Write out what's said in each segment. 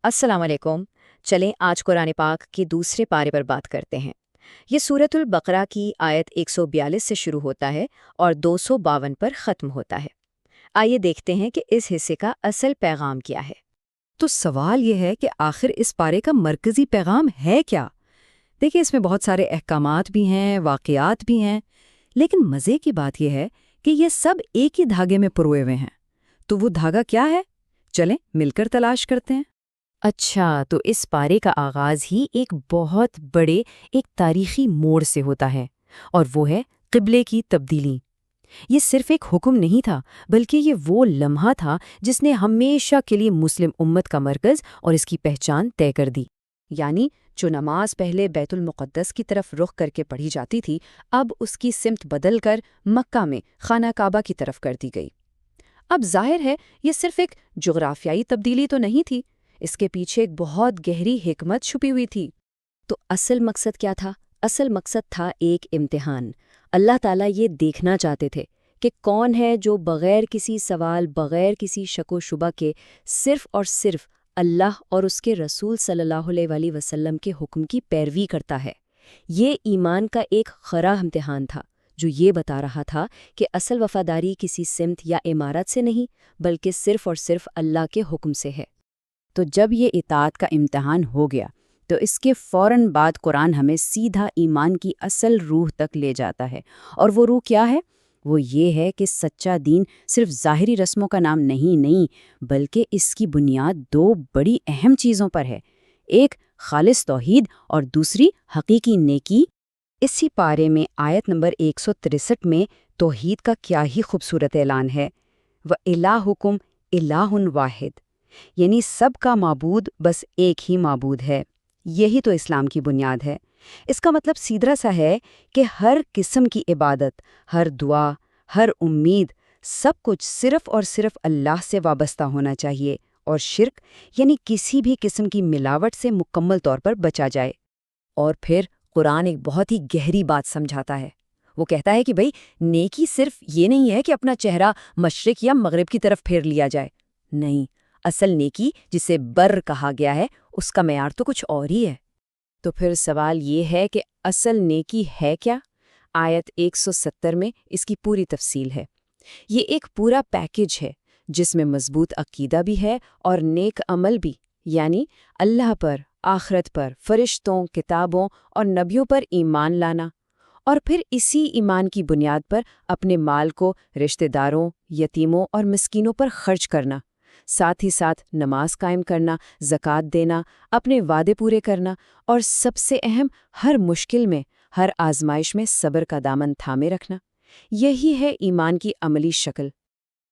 السلام علیکم۔ چلیں آج قرآن پاک کے دوسرے پارے پر بات کرتے ہیں۔ یہ سورۃ البقرہ کی آیت 142 سے شروع ہوتا ہے اور 252 پر ختم ہوتا ہے۔ آئیے دیکھتے ہیں کہ اس حصے کا اصل پیغام کیا ہے۔ تو سوال یہ ہے کہ آخر اس پارے کا مرکزی پیغام ہے کیا؟ دیکھیں، اس میں بہت سارے احکامات بھی ہیں، واقعات بھی ہیں، لیکن مزے کی بات یہ ہے کہ یہ سب ایک ہی دھاگے میں پروئے ہوئے ہیں۔ تو وہ دھاگا کیا ہے؟ چلیں مل کر تلاش کرتے ہیں۔ اچھا، تو اس پارے کا آغاز ہی ایک بہت بڑے ایک تاریخی موڑ سے ہوتا ہے، اور وہ ہے قبلے کی تبدیلی۔ یہ صرف ایک حکم نہیں تھا، بلکہ یہ وہ لمحہ تھا جس نے ہمیشہ کے لیے مسلم امت کا مرکز اور اس کی پہچان طے کر دی۔ یعنی جو نماز پہلے بیت المقدس کی طرف رخ کر کے پڑھی جاتی تھی، اب اس کی سمت بدل کر مکہ میں خانہ کعبہ کی طرف کر دی گئی۔ اب ظاہر ہے یہ صرف ایک جغرافیائی تبدیلی تو نہیں تھی، اس کے پیچھے ایک بہت گہری حکمت چھپی ہوئی تھی۔ تو اصل مقصد کیا تھا؟ اصل مقصد تھا ایک امتحان۔ اللہ تعالیٰ یہ دیکھنا چاہتے تھے کہ کون ہے جو بغیر کسی سوال، بغیر کسی شک و شبہ کے صرف اور صرف اللہ اور اس کے رسول صلی اللہ علیہ وآلہ وسلم کے حکم کی پیروی کرتا ہے۔ یہ ایمان کا ایک خرا امتحان تھا جو یہ بتا رہا تھا کہ اصل وفاداری کسی سمت یا عمارت سے نہیں، بلکہ صرف اور صرف اللہ کے حکم سے ہے۔ تو جب یہ اطاعت کا امتحان ہو گیا تو اس کے فوراً بعد قرآن ہمیں سیدھا ایمان کی اصل روح تک لے جاتا ہے۔ اور وہ روح کیا ہے؟ وہ یہ ہے کہ سچا دین صرف ظاہری رسموں کا نام نہیں بلکہ اس کی بنیاد دو بڑی اہم چیزوں پر ہے، ایک خالص توحید اور دوسری حقیقی نیکی۔ اسی پارے میں آیت نمبر 163 میں توحید کا کیا ہی خوبصورت اعلان ہے۔ وَإِلَٰهُكُمْ إِلَٰهٌ وَاحِدٌ، یعنی سب کا معبود بس ایک ہی معبود ہے۔ یہی تو اسلام کی بنیاد ہے۔ اس کا مطلب سیدھا سا ہے کہ ہر قسم کی عبادت، ہر دعا، ہر امید، سب کچھ صرف اور صرف اللہ سے وابستہ ہونا چاہیے، اور شرک یعنی کسی بھی قسم کی ملاوٹ سے مکمل طور پر بچا جائے۔ اور پھر قرآن ایک بہت ہی گہری بات سمجھاتا ہے۔ وہ کہتا ہے کہ بھئی نیکی صرف یہ نہیں ہے کہ اپنا چہرہ مشرق یا مغرب کی طرف پھیر لیا جائے، نہیں، اصل نیکی جسے بر کہا گیا ہے اس کا معیار تو کچھ اور ہی ہے۔ تو پھر سوال یہ ہے کہ اصل نیکی ہے کیا؟ آیت 170 میں اس کی پوری تفصیل ہے۔ یہ ایک پورا پیکج ہے جس میں مضبوط عقیدہ بھی ہے اور نیک عمل بھی، یعنی اللہ پر، آخرت پر، فرشتوں، کتابوں اور نبیوں پر ایمان لانا، اور پھر اسی ایمان کی بنیاد پر اپنے مال کو رشتہ داروں، یتیموں اور مسکینوں پر خرچ کرنا، ساتھ ہی ساتھ نماز قائم کرنا، زکوٰۃ دینا، اپنے وعدے پورے کرنا، اور سب سے اہم ہر مشکل میں، ہر آزمائش میں صبر کا دامن تھامے رکھنا۔ یہی ہے ایمان کی عملی شکل۔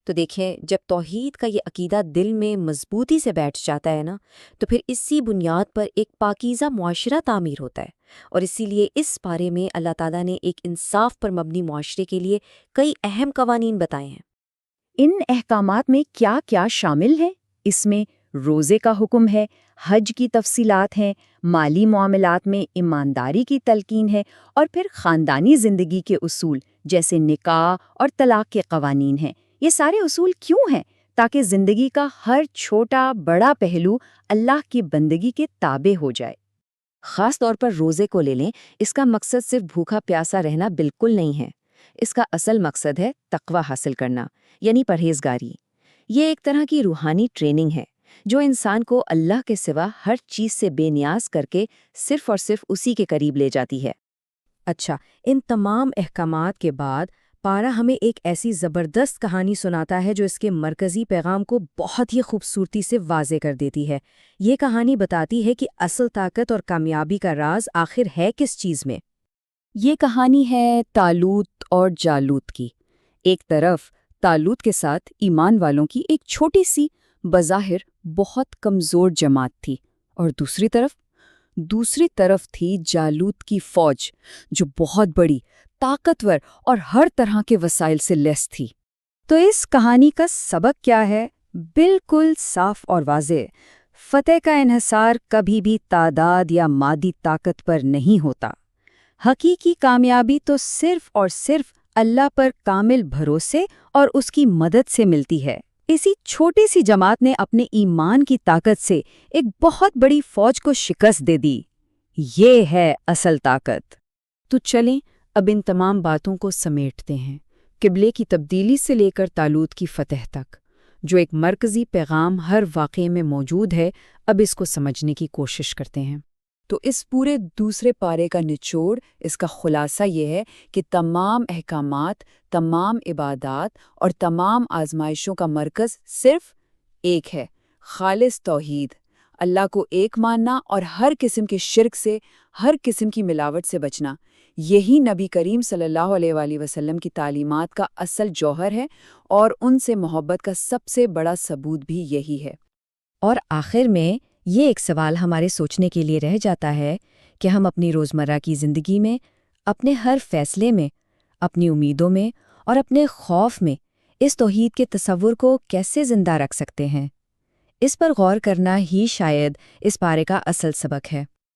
تو دیکھیں، جب توحید کا یہ عقیدہ دل میں مضبوطی سے بیٹھ جاتا ہے نا، تو پھر اسی بنیاد پر ایک پاکیزہ معاشرہ تعمیر ہوتا ہے۔ اور اسی لیے اس پارے میں اللہ تعالیٰ نے ایک انصاف پر مبنی معاشرے کے لیے کئی اہم قوانین بتائے ہیں۔ ان احکامات میں کیا کیا شامل ہے؟ اس میں روزے کا حکم ہے، حج کی تفصیلات ہیں، مالی معاملات میں ایمانداری کی تلقین ہے، اور پھر خاندانی زندگی کے اصول جیسے نکاح اور طلاق کے قوانین ہیں۔ یہ سارے اصول کیوں ہیں؟ تاکہ زندگی کا ہر چھوٹا بڑا پہلو اللہ کی بندگی کے تابع ہو جائے۔ خاص طور پر روزے کو لے لیں، اس کا مقصد صرف بھوکا پیاسا رہنا بالکل نہیں ہے۔ اس کا اصل مقصد ہے تقوی حاصل کرنا، یعنی پرہیزگاری۔ یہ ایک طرح کی روحانی ٹریننگ ہے جو انسان کو اللہ کے سوا ہر چیز سے بے نیاز کر کے صرف اور صرف اسی کے قریب لے جاتی ہے۔ اچھا، ان تمام احکامات کے بعد پارہ ہمیں ایک ایسی زبردست کہانی سناتا ہے جو اس کے مرکزی پیغام کو بہت ہی خوبصورتی سے واضح کر دیتی ہے۔ یہ کہانی بتاتی ہے کہ اصل طاقت اور کامیابی کا راز آخر ہے کس چیز میں۔ یہ کہانی ہے طالوت اور جالوت کی۔ ایک طرف طالوت کے ساتھ ایمان والوں کی ایک چھوٹی سی بظاہر بہت کمزور جماعت تھی، اور دوسری طرف تھی جالوت کی فوج جو بہت بڑی، طاقتور اور ہر طرح کے وسائل سے لیس تھی۔ تو اس کہانی کا سبق کیا ہے؟ بالکل صاف اور واضح۔ فتح کا انحصار کبھی بھی تعداد یا مادی طاقت پر نہیں ہوتا۔ حقیقی کامیابی تو صرف اور صرف اللہ پر کامل بھروسے اور اس کی مدد سے ملتی ہے۔ اسی چھوٹی سی جماعت نے اپنے ایمان کی طاقت سے ایک بہت بڑی فوج کو شکست دے دی۔ یہ ہے اصل طاقت۔ تو چلیں اب ان تمام باتوں کو سمیٹتے ہیں، قبلے کی تبدیلی سے لے کر طالوت کی فتح تک، جو ایک مرکزی پیغام ہر واقعے میں موجود ہے۔ اب اس کو سمجھنے کی کوشش کرتے ہیں۔ تو اس پورے دوسرے پارے کا نچوڑ، اس کا خلاصہ یہ ہے کہ تمام احکامات، تمام عبادات اور تمام آزمائشوں کا مرکز صرف ایک ہے: خالص توحید، اللہ کو ایک ماننا اور ہر قسم کے شرک سے، ہر قسم کی ملاوٹ سے بچنا۔ یہی نبی کریم صلی اللہ علیہ وآلہ وسلم کی تعلیمات کا اصل جوہر ہے، اور ان سے محبت کا سب سے بڑا ثبوت بھی یہی ہے۔ اور آخر میں یہ ایک سوال ہمارے سوچنے کے لیے رہ جاتا ہے کہ ہم اپنی روزمرہ کی زندگی میں، اپنے ہر فیصلے میں، اپنی امیدوں میں اور اپنے خوف میں اس توحید کے تصور کو کیسے زندہ رکھ سکتے ہیں؟ اس پر غور کرنا ہی شاید اس پارے کا اصل سبق ہے۔